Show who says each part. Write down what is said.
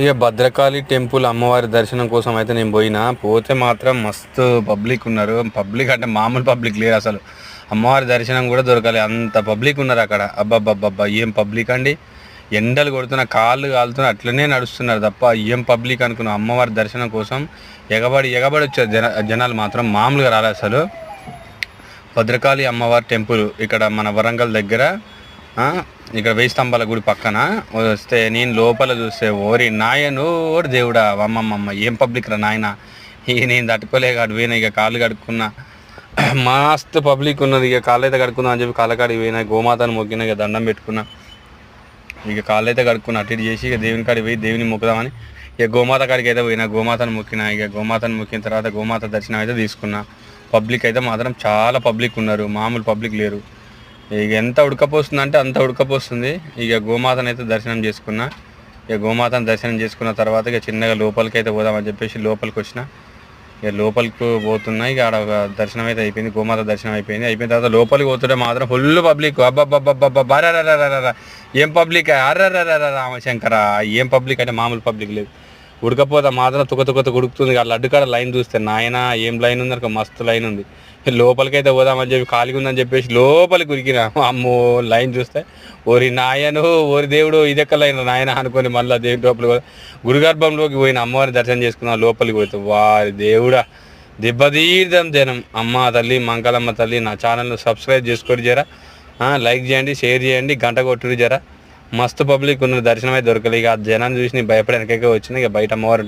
Speaker 1: ఇక భద్రకాళి టెంపుల్ అమ్మవారి దర్శనం కోసం అయితే నేను పోతే మాత్రం మస్తు పబ్లిక్ ఉన్నారు. పబ్లిక్ అంటే మామూలు పబ్లిక్ లేరు అసలు. అమ్మవారి దర్శనం కూడా దొరకాలి అంత పబ్లిక్ ఉన్నారు అక్కడ. అబ్బబ్బబ్బబ్బా ఏం పబ్లిక్ అండి. ఎండలు కొడుతున్న కాళ్ళు కాలుతున్న అట్లనే నడుస్తున్నారు తప్ప ఏం పబ్లిక్ అనుకున్నాం. అమ్మవారి దర్శనం కోసం ఎగబడి వచ్చారు జనాలు మాత్రం మామూలుగా రాలేదు అసలు. భద్రకాళి అమ్మవారి టెంపుల్ ఇక్కడ మన వరంగల్ దగ్గర, ఇక్కడ 1000 స్తంభాల గుడి పక్కన వస్తే నేను లోపల చూస్తే ఓరి నాయను ఓరి దేవుడా అమ్మమ్మమ్మ ఏం పబ్లిక్ రా నాయన. ఇక నేను తట్టుకోలేక అటు పోయినా. ఇక కాళ్ళు కడుక్కున్నా. మస్తు పబ్లిక్ ఉన్నది. ఇక కాళ్ళు అయితే కడుక్కుందాం అని చెప్పి కాళ్ళకాడికి పోయినా. గోమాతను మొక్కిన. ఇక దండం పెట్టుకున్నా. ఇక కాళ్ళు అయితే కడుక్కున్నా. అటు ఇటు చేసి ఇక దేవుని కాడికి పోయి దేవుని మొక్కుదామని ఇక గోమాత కాడికి అయితే పోయినా. గోమాతను మొక్కిన. ఇక గోమాతను మొక్కిన తర్వాత గోమాత దర్శనం అయితే తీసుకున్నా. పబ్లిక్ అయితే మాత్రం చాలా పబ్లిక్ ఉన్నారు. మామూలు పబ్లిక్ లేరు. ఇక ఎంత ఉడకపోస్తుంది అంటే అంత ఉడకపోస్తుంది. ఇక గోమాతను అయితే దర్శనం చేసుకున్నా. ఇక గోమాతను దర్శనం చేసుకున్న తర్వాత ఇక చిన్నగా లోపలికి అయితే పోదామని చెప్పేసి లోపలికి వచ్చిన. ఇక లోపలికి పోతున్నా. ఇక ఆడ ఒక దర్శనం అయితే అయిపోయింది. గోమాత దర్శనం అయిపోయిన తర్వాత లోపలికి పోతుంటే మాత్రం ఫుల్ పబ్లిక్. అబ్బబ్బబ్బబ్బబ్బా ఏం పబ్లిక్ అర్రర్ర రామశంకర. ఏం పబ్లిక్ అంటే మామూలు పబ్లిక్ లేదు. ఉడకపోతే మాత్రం తుక ఉడుకుతుంది. ఆ లడ్డు కాడ లైన్ చూస్తే నాయన ఏం లైన్ ఉంది అనుకో, మస్తు లైన్ ఉంది. లోపలికైతే పోదామని చెప్పి ఖాళీగా ఉందని చెప్పేసి లోపలికి ఉరికిన. అమ్మో లైన్ చూస్తే ఓరి నాయను ఓరి దేవుడు ఇదెక్క లైన్ నాయన అనుకొని మళ్ళీ దేవుడి లోపలికి గురుగర్భంలోకి పోయిన. అమ్మవారిని దర్శనం చేసుకున్నాం. లోపలికి పోతే వారి దేవుడా దెబ్బతీర్థం జనం. అమ్మ తల్లి మంగళమ్మ తల్లి నా ఛానల్ను సబ్స్క్రైబ్ చేసుకొని జరా, లైక్ చేయండి, షేర్ చేయండి, గంట కొట్టుడు జరా. మస్తు పబ్లిక్ ఉన్న దర్శనం అయితే దొరకలేదు. ఇక ఆ జనాన్ని చూసి నేను భయపడడానికైతే వచ్చిన. ఇక బయట అమ్మవారు